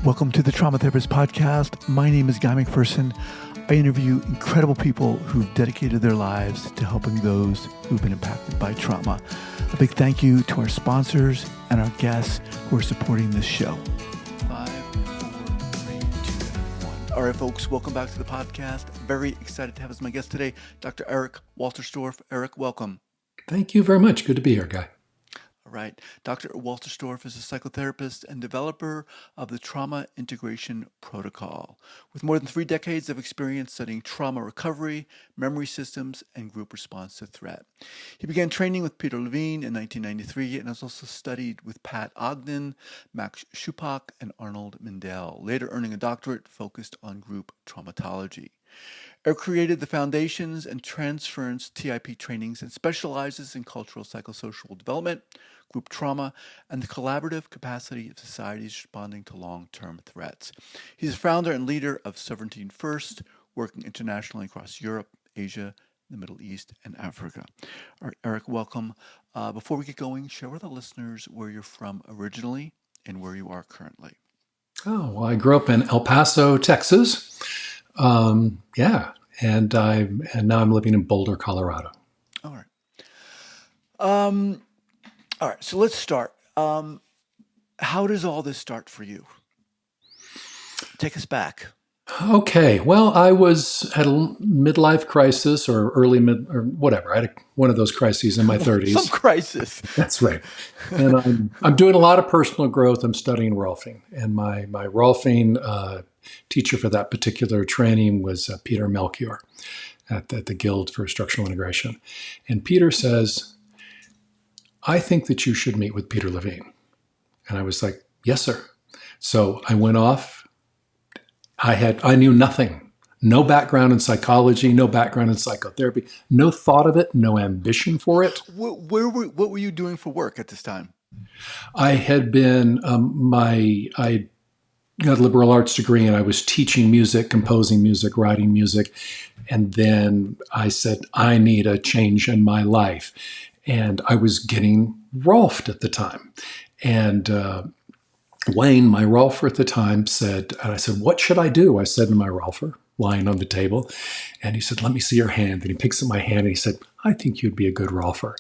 Welcome to the Trauma Therapist Podcast. My name is Guy McPherson. I interview incredible people who've dedicated their lives to helping those who've been impacted by trauma. A big thank you to our sponsors and our guests who are supporting this show. 5, 4, 3, 2, 1. All right, folks, welcome back to the podcast. Very excited to have as my guest today, Dr. Eric Wolterstorff. Eric, welcome. Thank you very much. Good to be here, Guy. All right. Dr. Wolterstorff is a psychotherapist and developer of the Trauma Integration Protocol, with more than 3 decades of experience studying trauma recovery, memory systems, and group response to threat. He began training with Peter Levine in 1993 and has also studied with Pat Ogden, Max Schupbach, and Arnold Mindell, later earning a doctorate focused on group traumatology. Eric created the Foundations and Transference TIP trainings and specializes in cultural psychosocial development, group trauma, and the collaborative capacity of societies responding to long-term threats. He's a founder and leader of Sovereignty First, working internationally across Europe, Asia, the Middle East, and Africa. All right, Eric, welcome. Before we get going, share with our listeners where you're from originally and where you are currently. Oh, well, I grew up in El Paso, Texas. And now I'm living in Boulder, Colorado. All right. All right. So let's start. How does all this start for you? Take us back. Okay. Well, I had a midlife crisis or early mid or whatever. I had one of those crises in my 30s. Some crisis. That's right. And I'm doing a lot of personal growth. I'm studying Rolfing, and my Rolfing teacher for that particular training was Peter Melchior at the Guild for Structural Integration. And Peter says, I think that you should meet with Peter Levine. And I was like, yes, sir. So I went off. I knew nothing, no background in psychology, no background in psychotherapy, no thought of it, no ambition for it. What were you doing for work at this time? I had been, I got a liberal arts degree and I was teaching music, composing music, writing music. And then I said, I need a change in my life. And I was getting Rolfed at the time. And Wayne, my Rolfer at the time, said, and I said, what should I do? I said to my Rolfer, lying on the table. And he said, let me see your hand. And he picks up my hand and he said, I think you'd be a good Rolfer.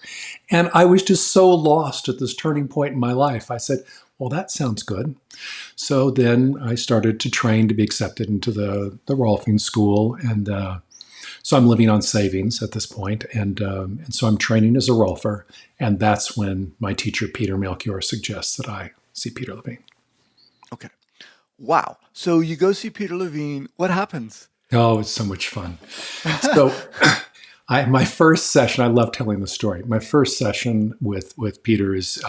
And I was just so lost at this turning point in my life. I said, well, that sounds good. So then I started to train to be accepted into the Rolfing school. And so I'm living on savings at this point. And so I'm training as a Rolfer. And that's when my teacher, Peter Melchior, suggests that I see Peter Levine. Okay. Wow. So you go see Peter Levine. What happens? Oh, it's so much fun. So my first session, I love telling the story. My first session with Peter is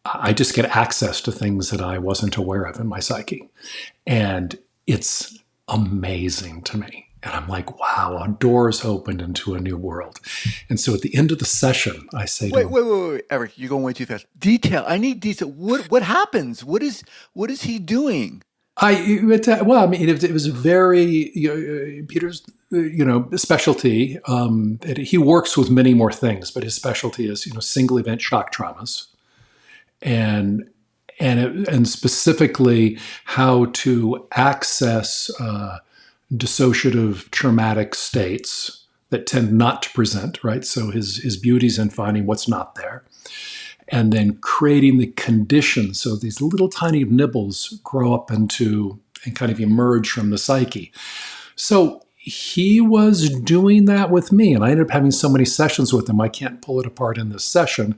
I just get access to things that I wasn't aware of in my psyche. And it's amazing to me. And I'm like, wow, a door's opened into a new world. And so at the end of the session, I say to him, wait, Eric, you're going way too fast. Detail. I need detail. What happens? What is he doing? It was very Peter's specialty. He works with many more things, but his specialty is single event shock traumas, and specifically how to access dissociative traumatic states that tend not to present, right? So his beauty's in finding what's not there, and then creating the conditions so these little tiny nibbles grow up into and kind of emerge from the psyche. So he was doing that with me, and I ended up having so many sessions with him, I can't pull it apart in this session,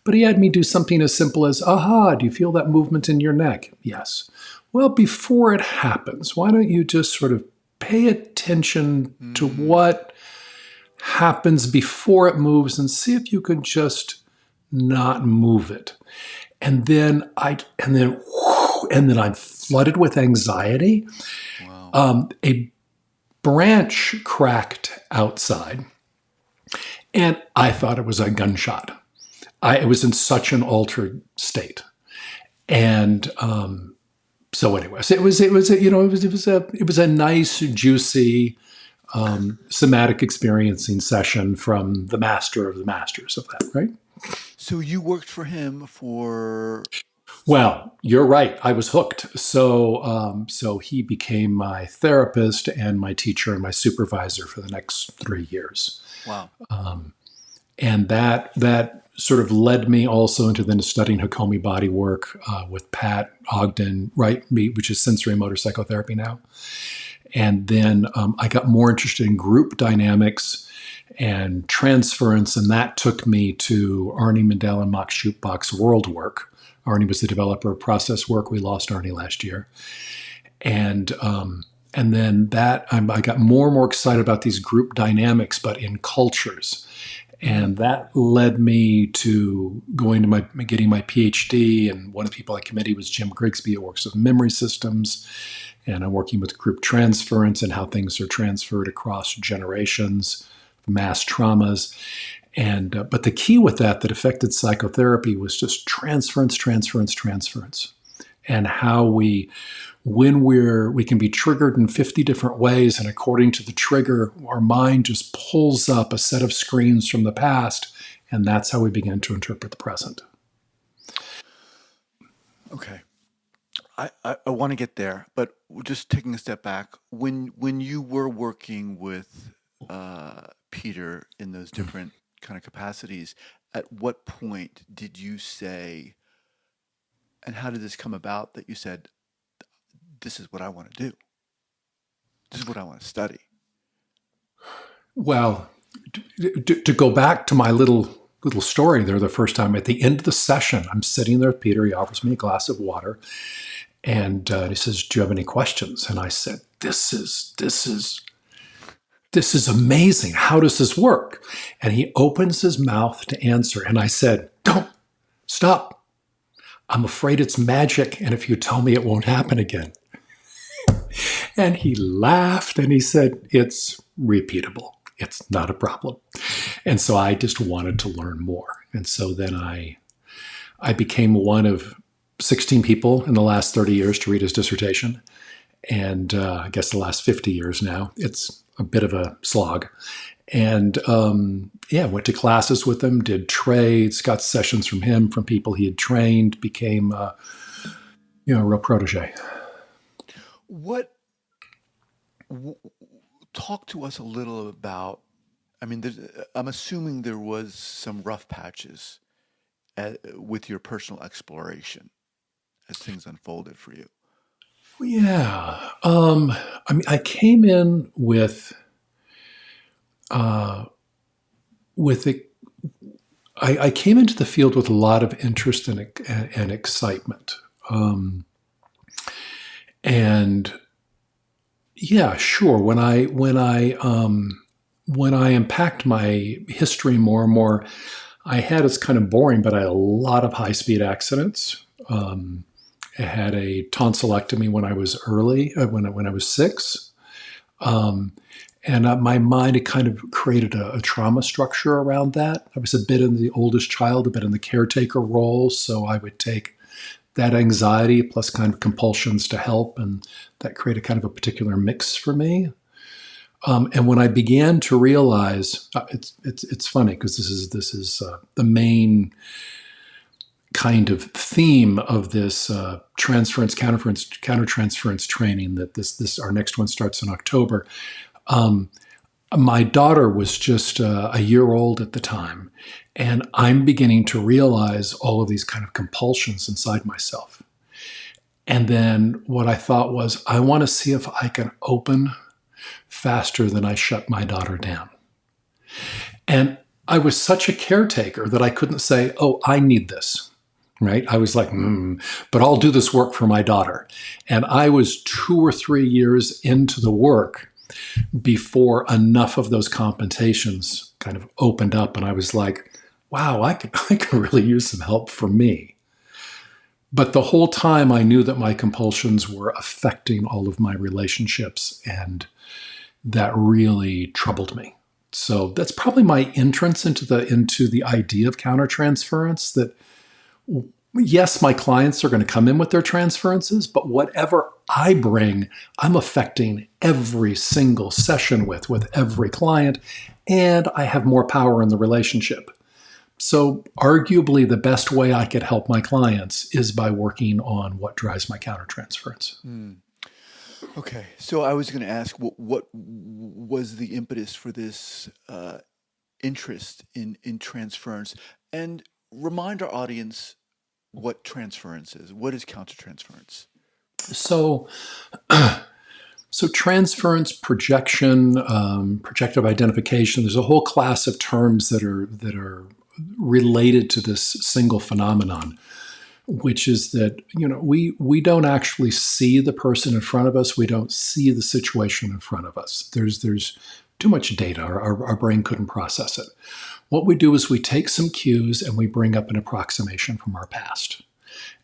but he had me do something as simple as, aha, do you feel that movement in your neck? Yes. Well, before it happens, why don't you just sort of pay attention to what happens before it moves and see if you can just not move it. And then I'm flooded with anxiety. Wow. A branch cracked outside, and I thought it was a gunshot. I was in such an altered state, and so anyways, it was a nice, juicy, somatic experiencing session from the master of the masters of that, right? So you worked for him for Well, you're right. I was hooked. So he became my therapist and my teacher and my supervisor for the next 3 years. Wow. And that sort of led me also into then studying Hakomi body work with Pat Ogden, right, which is sensory motor psychotherapy now. And then I got more interested in group dynamics and transference, and that took me to Arnie Mindell and Max Schupbach's world work. Arnie was the developer of process work. We lost Arnie last year. And then I got more and more excited about these group dynamics, but in cultures. And that led me to getting my PhD. And one of the people I committed was Jim Grigsby, who works with memory systems. And I'm working with group transference and how things are transferred across generations, mass traumas. And but the key with that affected psychotherapy was just transference, and how we can be triggered in 50 different ways, and according to the trigger, our mind just pulls up a set of screens from the past, and that's how we begin to interpret the present. Okay. I want to get there, but just taking a step back, when you were working with Peter in those different kind of capacities, at what point did you say, and how did this come about that you said, this is what I want to do? This is what I want to study. Well, to go back to my little story there, the first time at the end of the session, I'm sitting there with Peter. He offers me a glass of water, and he says, "Do you have any questions?" And I said, "This is amazing. How does this work?" And he opens his mouth to answer, and I said, "Don't stop. I'm afraid it's magic, and if you tell me it won't happen again." And he laughed and he said, "It's repeatable. It's not a problem." And so I just wanted to learn more. And so then I became one of 16 people in the last 30 years to read his dissertation. And I guess the last 50 years now. It's a bit of a slog. And went to classes with him, did trades, got sessions from him, from people he had trained, became a real protege. Talk to us a little about, I'm assuming there was some rough patches with your personal exploration as things unfolded for you. Yeah. I came in with I came into the field with a lot of interest and excitement. And yeah, sure. When I unpacked my history more and more, I had, it's kind of boring, but I had a lot of high-speed accidents. I had a tonsillectomy when I was when I was 6. And my mind had kind of created a trauma structure around that. I was a bit in the oldest child, a bit in the caretaker role. So I would take that anxiety plus kind of compulsions to help, and that created kind of a particular mix for me. And when I began to realize, it's funny because this is the main kind of theme of this transference, countertransference training that this our next one starts in October. My daughter was just a year old at the time, and I'm beginning to realize all of these kind of compulsions inside myself. And then what I thought was, I want to see if I can open faster than I shut my daughter down. And I was such a caretaker that I couldn't say, "Oh, I need this." Right? I was like, but I'll do this work for my daughter. And I was 2 or 3 years into the work before enough of those compensations kind of opened up. And I was like, wow, I could really use some help for me. But the whole time I knew that my compulsions were affecting all of my relationships, and that really troubled me. So that's probably my entrance into the idea of countertransference, that yes, my clients are going to come in with their transferences, but whatever I bring, I'm affecting every single session with every client, and I have more power in the relationship. So arguably the best way I could help my clients is by working on what drives my countertransference. Okay, so I was going to ask, what was the impetus for this interest in transference, and remind our audience what transference is. What is countertransference? So, so transference, projection, projective identification. There's a whole class of terms that are related to this single phenomenon, which is that we don't actually see the person in front of us. We don't see the situation in front of us. There's too much data. Our brain couldn't process it. What we do is we take some cues and we bring up an approximation from our past.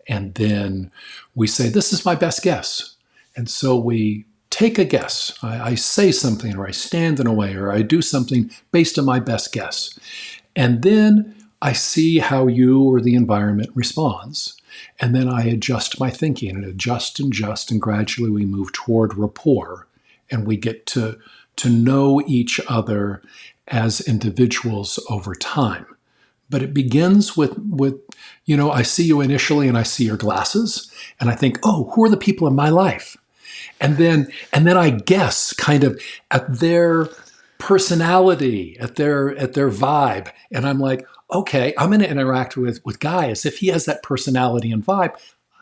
And then we say, this is my best guess. And so we take a guess. I say something, or I stand in a way, or I do something based on my best guess. And then I see how you or the environment responds. And then I adjust my thinking and adjust, and gradually we move toward rapport. And we get to know each other as individuals over time. But it begins with I see you initially and I see your glasses and I think, oh, who are the people in my life? And then I guess kind of at their personality, at their vibe. And I'm like, okay, I'm going to interact with Guy as if he has that personality and vibe.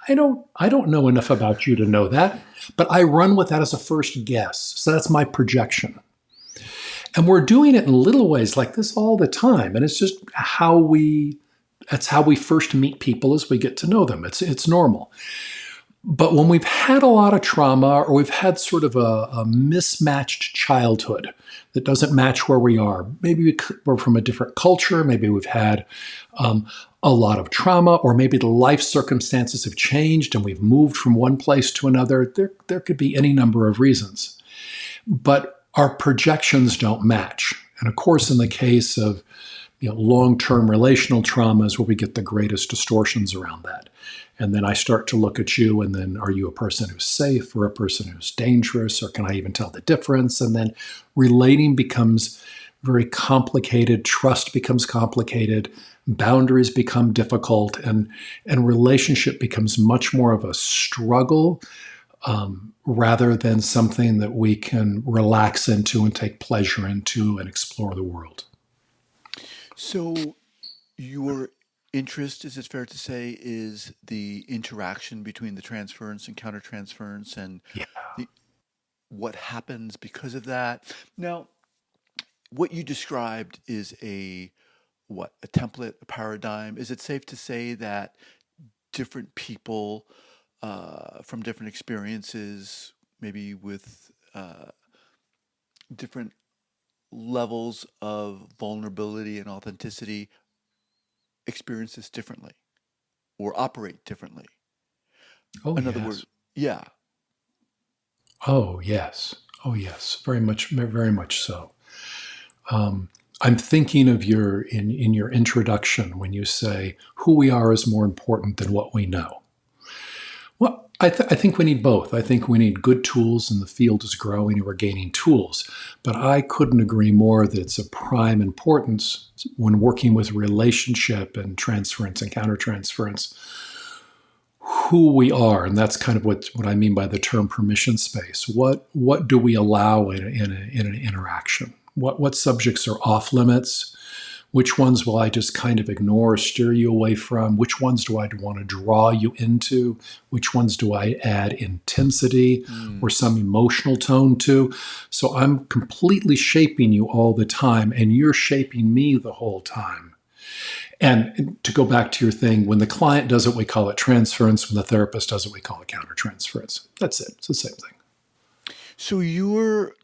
I don't know enough about you to know that, but I run with that as a first guess. So that's my projection. And we're doing it in little ways like this all the time. And it's just that's how we first meet people as we get to know them. It's normal. But when we've had a lot of trauma, or we've had sort of a mismatched childhood that doesn't match where we are, maybe we're from a different culture, maybe we've had a lot of trauma, or maybe the life circumstances have changed and we've moved from one place to another. There could be any number of reasons. But our projections don't match. And of course, in the case of long-term relational traumas, where we get the greatest distortions around that. And then I start to look at you, and then are you a person who's safe or a person who's dangerous, or can I even tell the difference? And then relating becomes very complicated, trust becomes complicated, boundaries become difficult, and relationship becomes much more of a struggle rather than something that we can relax into and take pleasure into and explore the world. So your interest, is it fair to say, is the interaction between the transference and countertransference, and what happens because of that? Now, what you described is a template, a paradigm. Is it safe to say that different people from different experiences, maybe with different levels of vulnerability and authenticity, experience this differently or operate differently? Oh, In other yes. words, yeah. Oh, yes. Oh, yes. Very much so. I'm thinking of in your introduction when you say who we are is more important than what we know. Well, I think we need both. I think we need good tools, and the field is growing and we're gaining tools. But I couldn't agree more that it's of prime importance when working with relationship and transference and countertransference, who we are. And that's kind of what I mean by the term permission space. What do we allow in an interaction? What subjects are off limits? Which ones will I just kind of ignore, steer you away from? Which ones do I want to draw you into? Which ones do I add intensity or some emotional tone to? So I'm completely shaping you all the time, and you're shaping me the whole time. And to go back to your thing, when the client does it, we call it transference. When the therapist does it, we call it countertransference. That's it. It's the same thing. So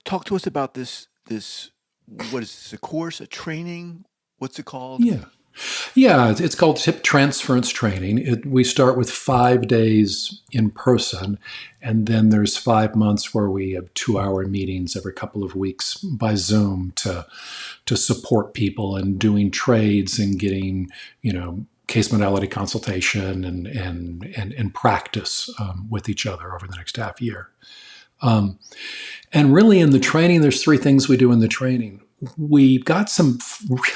talk to us about this, what is this, a course, a training? What's it called? Yeah, it's called TIP Transference Training. We start with 5 days in person, and then there's 5 months where we have 2-hour meetings every couple of weeks by Zoom to support people and doing trades and getting, case modality consultation and practice with each other over the next half year. And really in the training, there's 3 things we do in the training. we've got some,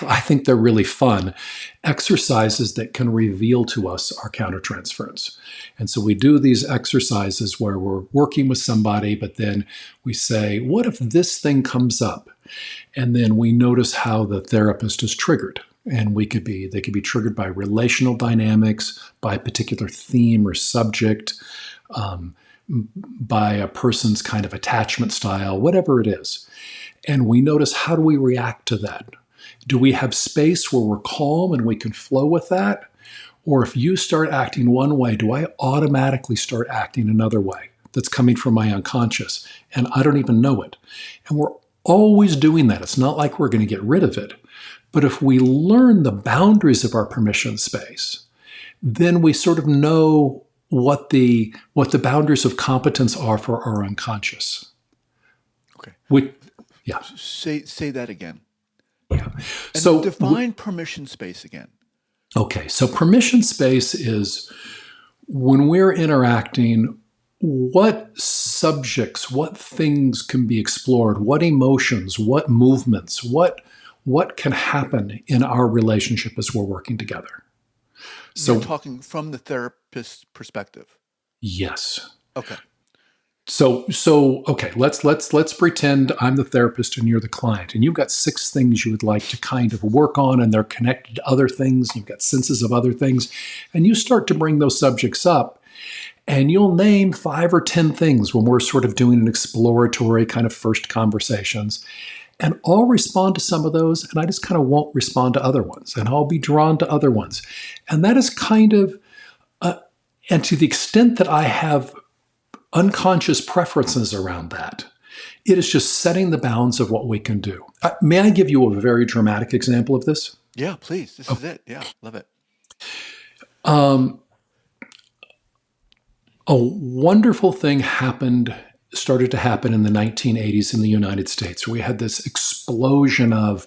I think they're really fun exercises that can reveal to us our countertransference. And so we do these exercises where we're working with somebody, but then we say, what if this thing comes up? And then we notice how the therapist is triggered. And they could be triggered by relational dynamics, by a particular theme or subject, by a person's kind of attachment style, whatever it is. And we notice, how do we react to that? Do we have space where we're calm and we can flow with that? Or if you start acting one way, do I automatically start acting another way that's coming from my unconscious? And I don't even know it. And we're always doing that. It's not like we're going to get rid of it. But if we learn the boundaries of our permission space, then we sort of know what the boundaries of competence are for our unconscious. Okay. Yeah. Say that again. Yeah. And So define permission space again. Okay. So permission space is when we're interacting, what subjects, what things can be explored, what emotions, what movements, what can happen in our relationship as we're working together. So you're talking from the therapist's perspective. Yes. Okay. So okay, let's pretend I'm the therapist and you're the client, and you've got 6 things you would like to kind of work on, and they're connected to other things. You've got senses of other things, and you start to bring those subjects up, and you'll name 5 or 10 things when we're sort of doing an exploratory kind of first conversations. And I'll respond to some of those, and I just kind of won't respond to other ones, and I'll be drawn to other ones. And that is kind of, and to the extent that I have unconscious preferences around that, it is just setting the bounds of what we can do. May I give you a very dramatic example of this? Yeah, please. This is it. Yeah, love it. A wonderful thing started to happen in the 1980s in the United States. We had this explosion of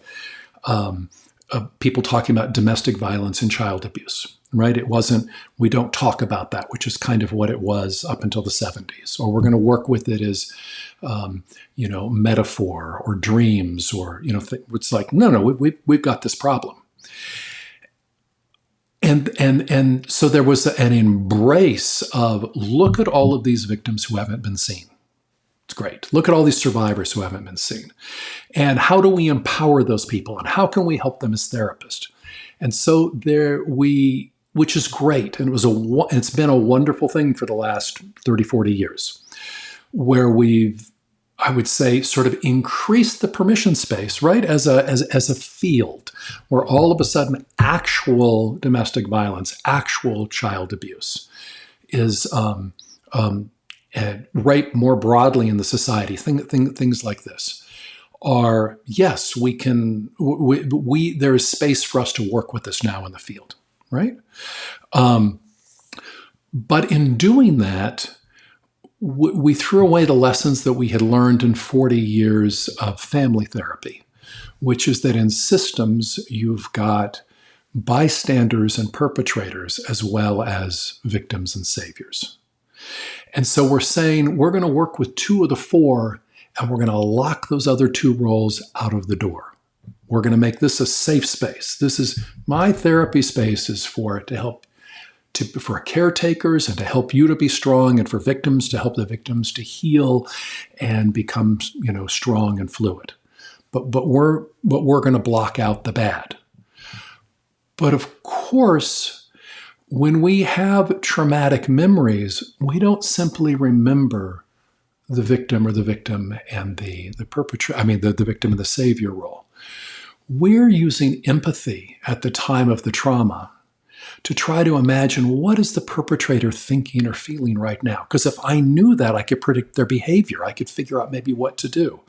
people talking about domestic violence and child abuse, right? It wasn't, we don't talk about that, which is kind of what it was up until the 70s. Or we're going to work with it as, metaphor or dreams, or, it's like, no, we've got this problem. And so there was an embrace of, look at all of these victims who haven't been seen. It's great. Look at all these survivors who haven't been seen. And how do we empower those people? And how can we help them as therapists? And so which is great. And it's been a wonderful thing for the last 30, 40 years, where we've, I would say, sort of increased the permission space, right? As a field where all of a sudden actual domestic violence, actual child abuse is rape more broadly in the society, things like this are, yes, we can, there is space for us to work with this now in the field, right? But in doing that, we threw away the lessons that we had learned in 40 years of family therapy, which is that in systems, you've got bystanders and perpetrators as well as victims and saviors. And so we're saying we're going to work with 2 of the 4, and we're going to lock those other 2 roles out of the door. We're going to make this a safe space. This is my therapy space, is for it to help for caretakers and to help you to be strong, and for victims to help the victims to heal and become, strong and fluid. But we're going to block out the bad. But of course, when we have traumatic memories, we don't simply remember the victim and the perpetrator, the victim and the savior role. We're using empathy at the time of the trauma to try to imagine, what is the perpetrator thinking or feeling right now? Because if I knew that, I could predict their behavior. I could figure out maybe what to do.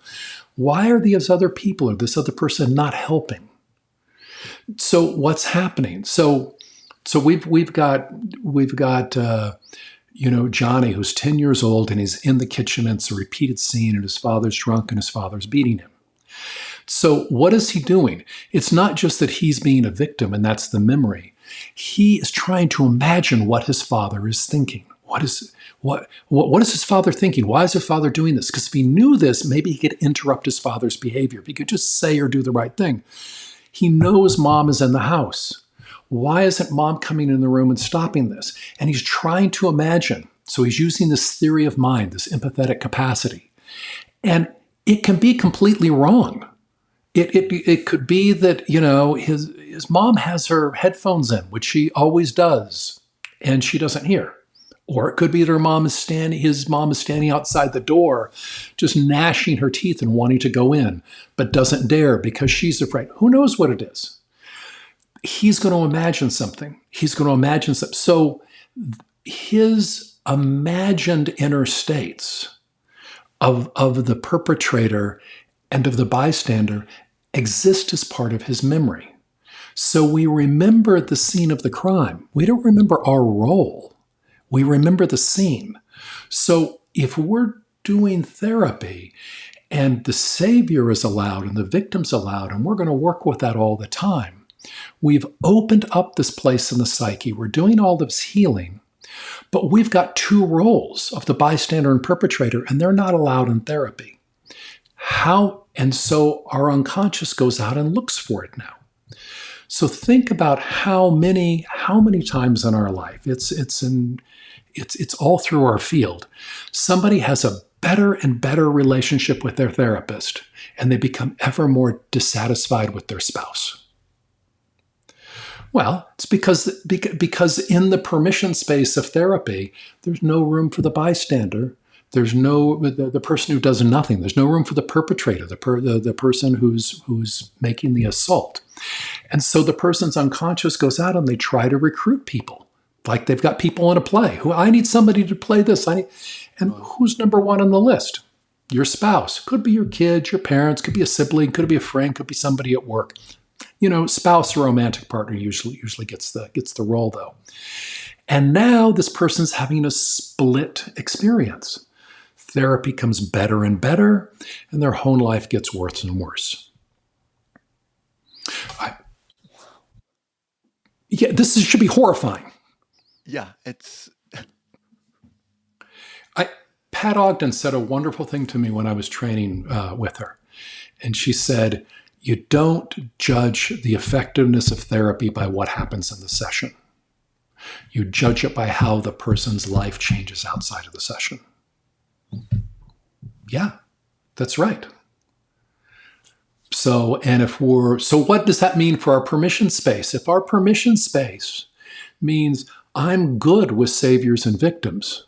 Why are these other people or this other person not helping? So what's happening? So we've got Johnny, who's 10 years old, and he's in the kitchen, and it's a repeated scene, and his father's drunk and his father's beating him. So what is he doing? It's not just that he's being a victim and that's the memory. He is trying to imagine what his father is thinking. what is his father thinking? Why is his father doing this? Because if he knew this, maybe he could interrupt his father's behavior. If he could just say or do the right thing. He knows mom is in the house. Why isn't mom coming in the room and stopping this? And he's trying to imagine. So he's using this theory of mind, this empathetic capacity. And it can be completely wrong. It could be that, his mom has her headphones in, which she always does, and she doesn't hear. Or it could be that his mom is standing outside the door, just gnashing her teeth and wanting to go in, but doesn't dare because she's afraid. Who knows what it is? He's going to imagine something. So his imagined inner states of the perpetrator and of the bystander exist as part of his memory. So we remember the scene of the crime. We don't remember our role. We remember the scene. So if we're doing therapy and the savior is allowed and the victim's allowed, and we're going to work with that all the time, we've opened up this place in the psyche. We're doing all this healing, but we've got two roles of the bystander and perpetrator, and they're not allowed in therapy. And so our unconscious goes out and looks for it now. So think about how many times in our life, it's all through our field. Somebody has a better and better relationship with their therapist, and they become ever more dissatisfied with their spouse. Well, it's because in the permission space of therapy, there's no room for the bystander. There's the person who does nothing. There's no room for the perpetrator, the person who's making the assault. And so the person's unconscious goes out and they try to recruit people. Like they've got people in a play. I need somebody to play this. And who's number one on the list? Your spouse. Could be your kids, your parents, could be a sibling, could be a friend, could be somebody at work. Spouse or romantic partner usually gets the role though. And now this person's having a split experience. Therapy becomes better and better, and their home life gets worse and worse. This should be horrifying. Yeah, it's... Pat Ogden said a wonderful thing to me when I was training with her. And she said, you don't judge the effectiveness of therapy by what happens in the session. You judge it by how the person's life changes outside of the session. Yeah, that's right. So what does that mean for our permission space? If our permission space means I'm good with saviors and victims,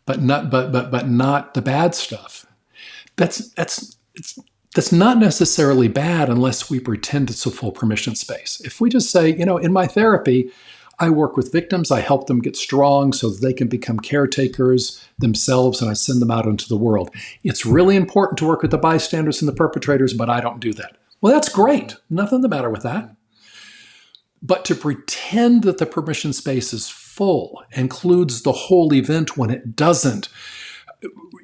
but not the bad stuff, that's not necessarily bad unless we pretend it's a full permission space. If we just say, in my therapy, I work with victims, I help them get strong so that they can become caretakers themselves, and I send them out into the world. It's really important to work with the bystanders and the perpetrators, but I don't do that. Well, that's great. Nothing the matter with that. But to pretend that the permission space is full, includes the whole event when it doesn't,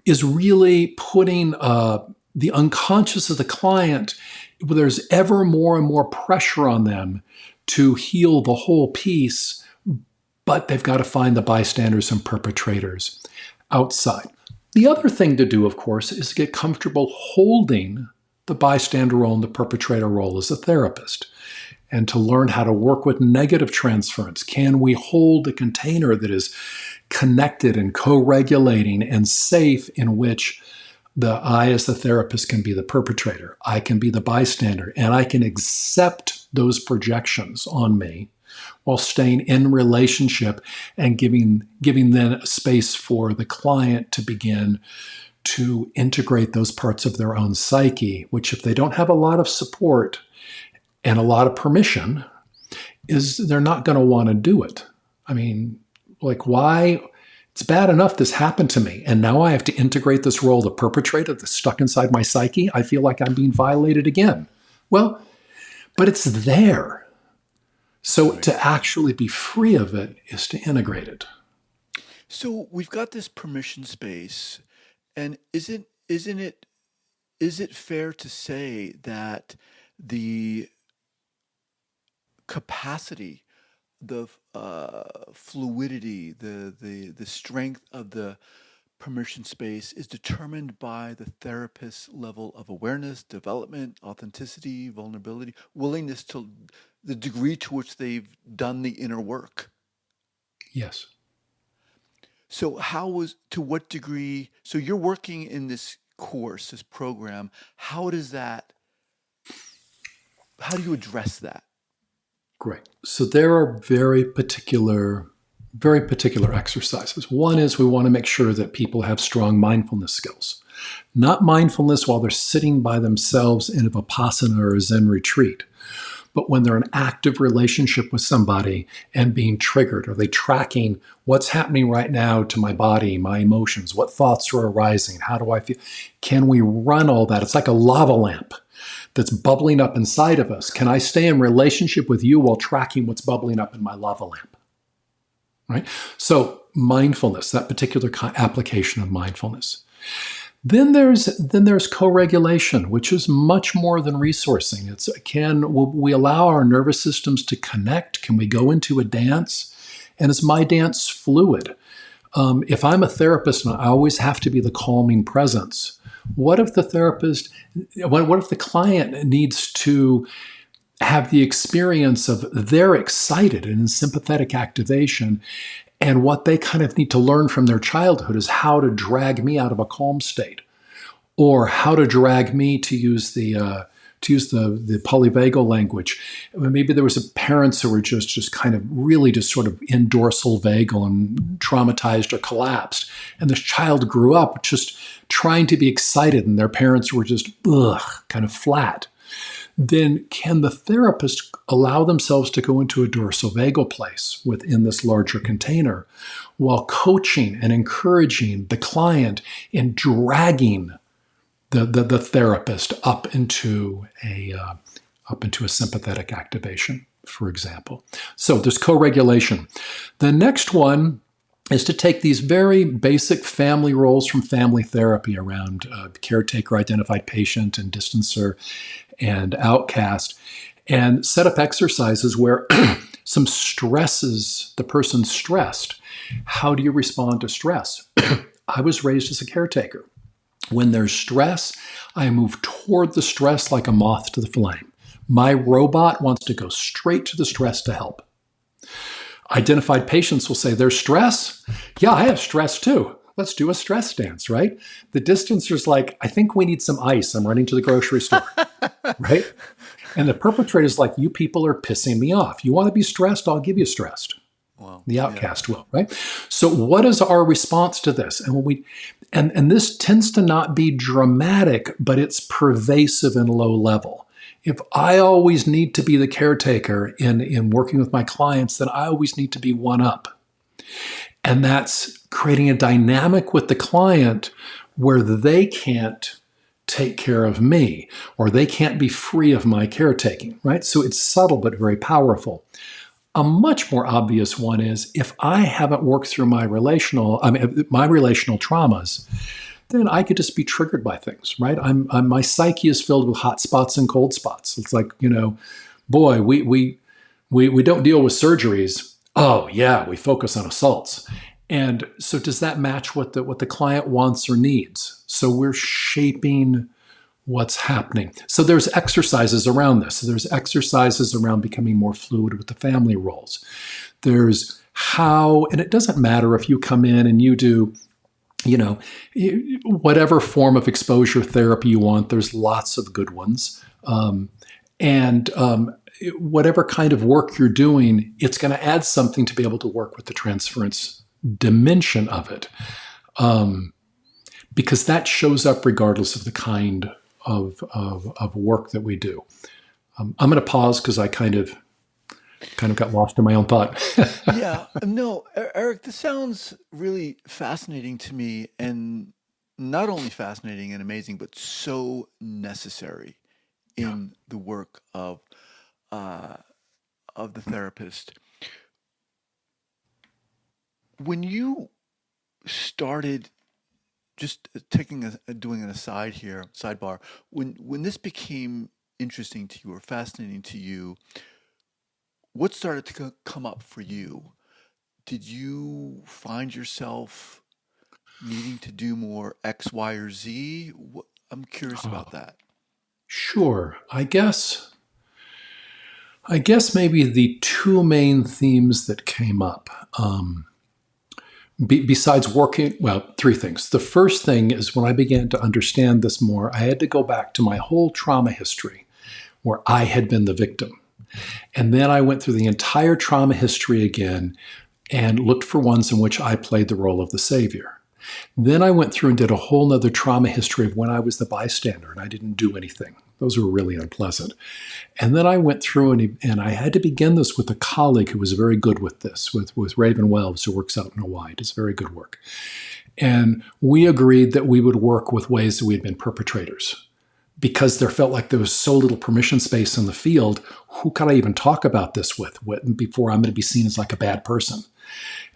is really putting the unconscious of the client, there's ever more and more pressure on them to heal the whole piece, but they've got to find the bystanders and perpetrators outside. The other thing to do, of course, is to get comfortable holding the bystander role and the perpetrator role as a therapist, and to learn how to work with negative transference. Can we hold a container that is connected and co-regulating and safe, in which I, as the therapist, can be the perpetrator, I can be the bystander, and I can accept those projections on me while staying in relationship and giving then a space for the client to begin to integrate those parts of their own psyche, which, if they don't have a lot of support and a lot of permission, they're not going to want to do it. I mean, why? It's bad enough this happened to me, and now I have to integrate this role, the perpetrator that's stuck inside my psyche. I feel like I'm being violated again. Well, but it's there. So right. To actually be free of it is to integrate it. So we've got this permission space, and is it fair to say that the capacity, the fluidity, the strength of the permission space is determined by the therapist's level of awareness, development, authenticity, vulnerability, willingness to the degree to which they've done the inner work. Yes. So to what degree, so you're working in this course, this program, how do you address that? Great. So there are very particular exercises. One is we want to make sure that people have strong mindfulness skills. Not mindfulness while they're sitting by themselves in a Vipassana or a Zen retreat, but when they're in active relationship with somebody and being triggered. Are they tracking what's happening right now to my body, my emotions? What thoughts are arising? How do I feel? Can we run all that? It's like a lava lamp that's bubbling up inside of us. Can I stay in relationship with you while tracking what's bubbling up in my lava lamp? Right? So mindfulness, that particular application of mindfulness. Then there's co-regulation, which is much more than resourcing. Will we allow our nervous systems to connect? Can we go into a dance? And is my dance fluid? If I'm a therapist and I always have to be the calming presence, what if the client needs to have the experience of they're excited and in sympathetic activation, and what they kind of need to learn from their childhood is how to drag me out of a calm state, or how to drag me, to use the polyvagal language. Maybe there was parents who were just kind of really just sort of in dorsal vagal and traumatized or collapsed. And this child grew up just trying to be excited and their parents were just kind of flat. Then can the therapist allow themselves to go into a dorsal vagal place within this larger container while coaching and encouraging the client in dragging the therapist up into a sympathetic activation, for example. So there's co-regulation. The next one is to take these very basic family roles from family therapy around caretaker, identified patient, and distancer, and outcast, and set up exercises where some stresses, the person's stressed. How do you respond to stress? I was raised as a caretaker. When there's stress, I move toward the stress like a moth to the flame. My robot wants to go straight to the stress to help. Identified patients will say, there's stress? Yeah, I have stress too. Let's do a stress dance, right? The distancer's like, I think we need some ice. I'm running to the grocery store, right? And the perpetrator's like, you people are pissing me off. You want to be stressed? I'll give you stressed. Wow. The outcast will, right? So what is our response to this? And this tends to not be dramatic, but it's pervasive and low level. If I always need to be the caretaker in working with my clients, then I always need to be one up. And that's creating a dynamic with the client where they can't take care of me, or they can't be free of my caretaking, right? So it's subtle but very powerful. A much more obvious one is if I haven't worked through my relational traumas, then I could just be triggered by things, right? My psyche is filled with hot spots and cold spots. It's like, boy, we don't deal with surgeries. Oh yeah, we focus on assaults. And so does that match what the client wants or needs? So we're shaping what's happening. So there's exercises around this. So there's exercises around becoming more fluid with the family roles. There's how, and it doesn't matter if you come in and you do, whatever form of exposure therapy you want, there's lots of good ones. Whatever kind of work you're doing, it's going to add something to be able to work with the transference dimension of it. Because that shows up regardless of the kind of work that we do. I'm going to pause because I kind of got lost in my own thought. Yeah, no, Eric, this sounds really fascinating to me, and not only fascinating and amazing, but so necessary in the work of the therapist. When you started, just doing an aside here, sidebar, when this became interesting to you or fascinating to you, what started to come up for you? Did you find yourself needing to do more X, Y, or Z? I'm curious about Oh, that. sure. I guess maybe the two main themes that came up, besides working, well, three things. The first thing is when I began to understand this more, I had to go back to my whole trauma history where I had been the victim. And then I went through the entire trauma history again and looked for ones in which I played the role of the savior. Then I went through and did a whole nother trauma history of when I was the bystander and I didn't do anything. Those were really unpleasant. And then I went through and I had to begin this with a colleague who was very good with this, with Raven Wells, who works out in Hawaii. Does very good work. And we agreed that we would work with ways that we had been perpetrators. Because there felt like there was so little permission space in the field, who could I even talk about this with before I'm going to be seen as like a bad person?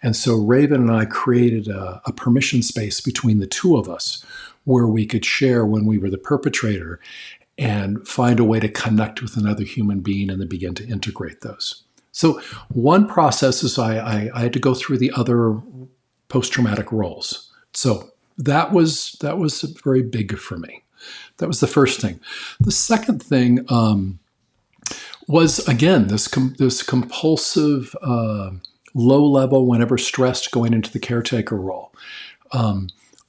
And so Raven and I created a permission space between the two of us where we could share when we were the perpetrator and find a way to connect with another human being and then begin to integrate those. So one process is I had to go through the other post-traumatic roles. So that was very big for me. That was the first thing. The second thing was, again, this compulsive, low level, whenever stressed, going into the caretaker role.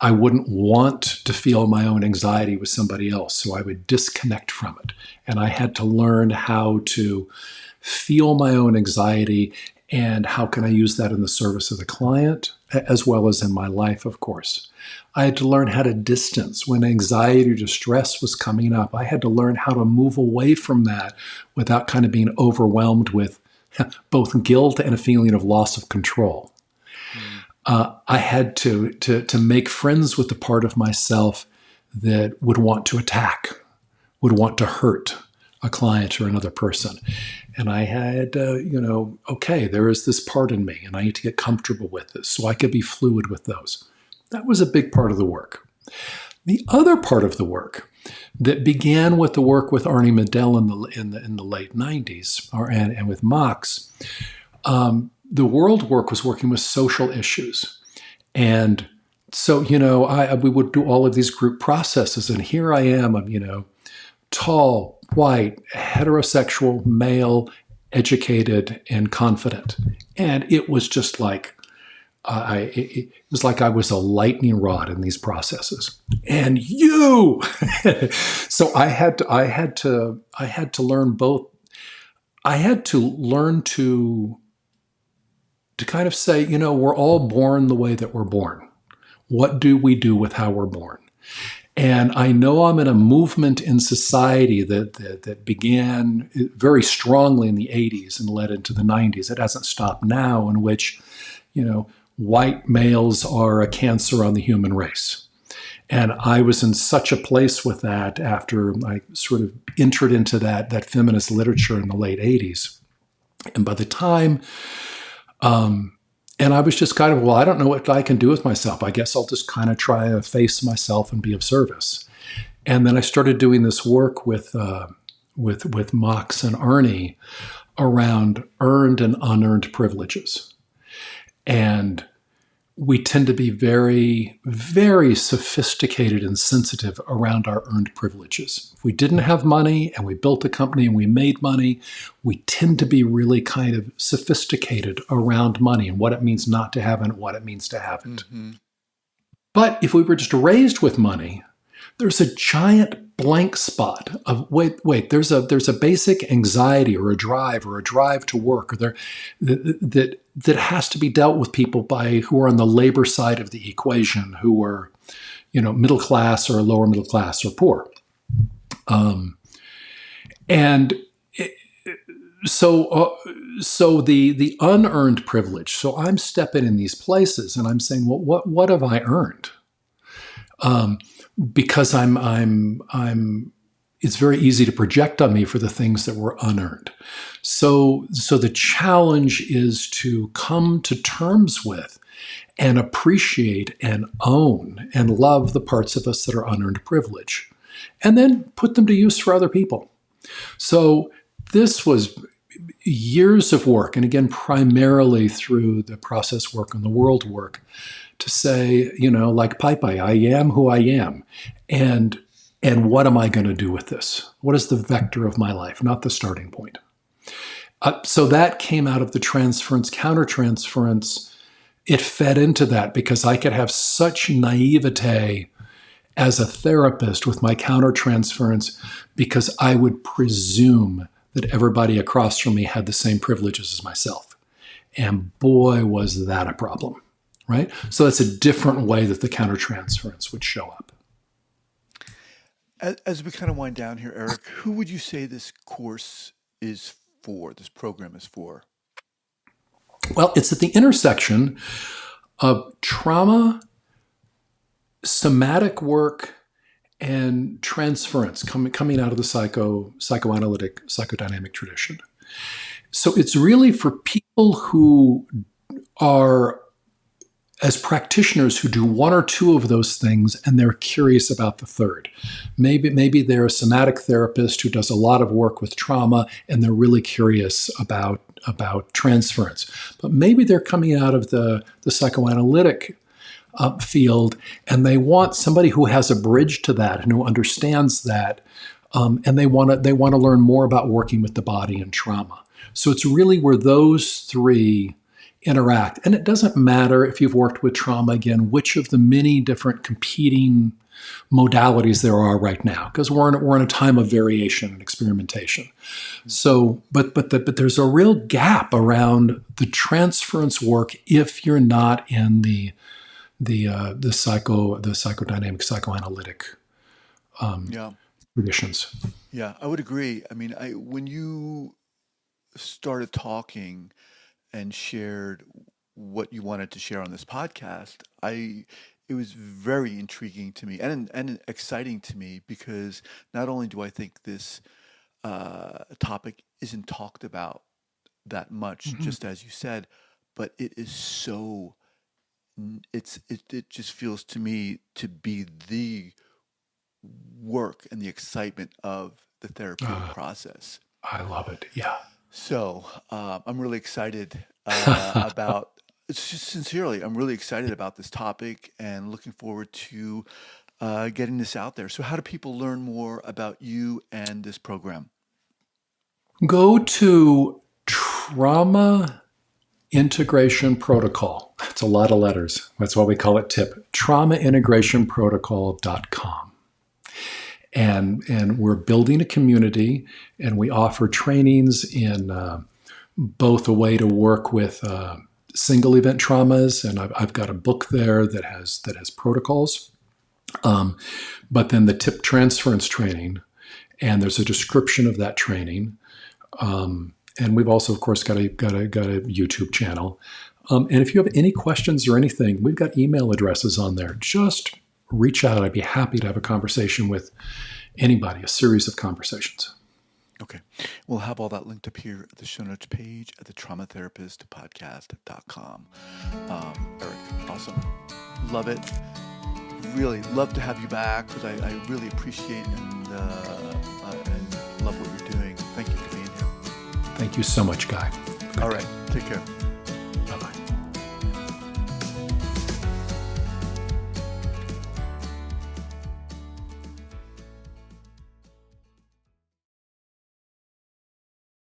I wouldn't want to feel my own anxiety with somebody else, so I would disconnect from it. And I had to learn how to feel my own anxiety and how can I use that in the service of the client, as well as in my life, of course. I had to learn how to distance when anxiety or distress was coming up. I had to learn how to move away from that without kind of being overwhelmed with both guilt and a feeling of loss of control. I had to make friends with the part of myself that would want to attack, would want to hurt a client or another person. And I had, okay, there is this part in me and I need to get comfortable with this so I could be fluid with those. That was a big part of the work. The other part of the work that began with the work with Arnold Mindell in the late 90s and with Mox, the world work was working with social issues. And so, we would do all of these group processes. And here I am, I'm, tall, white, heterosexual, male, educated, and confident. And it was just like, it was like I was a lightning rod in these processes. And so I had to learn both. I had to learn to kind of say, we're all born the way that we're born. What do we do with how we're born? And I know I'm in a movement in society that began very strongly in the 80s and led into the 90s. It hasn't stopped now, in which, white males are a cancer on the human race. And I was in such a place with that after I sort of entered into that feminist literature in the late 80s. And by the time, and I was just kind of, well, I don't know what I can do with myself. I guess I'll just kind of try to face myself and be of service. And then I started doing this work with Mox and Arnie around earned and unearned privileges. And we tend to be very, very sophisticated and sensitive around our earned privileges. If we didn't have money and we built a company and we made money, we tend to be really kind of sophisticated around money and what it means not to have it and what it means to have it. Mm-hmm. But if we were just raised with money, there's a giant blank spot of wait. There's a basic anxiety or a drive to work, or that has to be dealt with people who are on the labor side of the equation, who are, middle class or lower middle class or poor, and so the unearned privilege. So I'm stepping in these places and I'm saying, well, what have I earned? Because it's very easy to project on me for the things that were unearned. So the challenge is to come to terms with and appreciate and own and love the parts of us that are unearned privilege, and then put them to use for other people. So this was years of work, and again, primarily through the process work and the world work, to say, like Popeye, I am who I am. And what am I going to do with this? What is the vector of my life, not the starting point? So that came out of the transference, countertransference. It fed into that because I could have such naivete as a therapist with my countertransference because I would presume that everybody across from me had the same privileges as myself. And boy, was that a problem, right? So that's a different way that the countertransference would show up. As we kind of wind down here, Eric, who would you say this course is for, this program is for? Well, it's at the intersection of trauma, somatic work, and transference coming out of the psychoanalytic, psychodynamic tradition. So it's really for people who are, as practitioners, who do one or two of those things and they're curious about the third. Maybe they're a somatic therapist who does a lot of work with trauma and they're really curious about transference. But maybe they're coming out of the psychoanalytic field and they want somebody who has a bridge to that and who understands that, and they want to learn more about working with the body and trauma. So it's really where those three interact. And it doesn't matter if you've worked with trauma, again, which of the many different competing modalities there are right now, because we're in a time of variation and experimentation. So, but there's a real gap around the transference work if you're not in the psychodynamic, psychoanalytic traditions. Yeah, I would agree. I mean, when you started talking and shared what you wanted to share on this podcast, it was very intriguing to me and exciting to me, because not only do I think this topic isn't talked about that much, just as you said, but it is so. It just feels to me to be the work and the excitement of the therapeutic process. I love it. Yeah. So I'm really excited sincerely, I'm really excited about this topic and looking forward to getting this out there. So how do people learn more about you and this program? Go to Trauma Integration Protocol. It's a lot of letters. That's why we call it TIP. traumaintegrationprotocol.com. And we're building a community, and we offer trainings in both a way to work with single event traumas, and I've got a book there that has protocols, but then the TIP transference training, and there's a description of that training, and we've also, of course, got a YouTube channel. And if you have any questions or anything, we've got email addresses on there. Just reach out. I'd be happy to have a conversation with anybody, a series of conversations. Okay. We'll have all that linked up here at the show notes page at the traumatherapistpodcast.com. Eric, awesome. Love it. Really love to have you back, because I really appreciate and love what you're doing. Thank you for being here. Thank you so much, Guy. All right. Take care.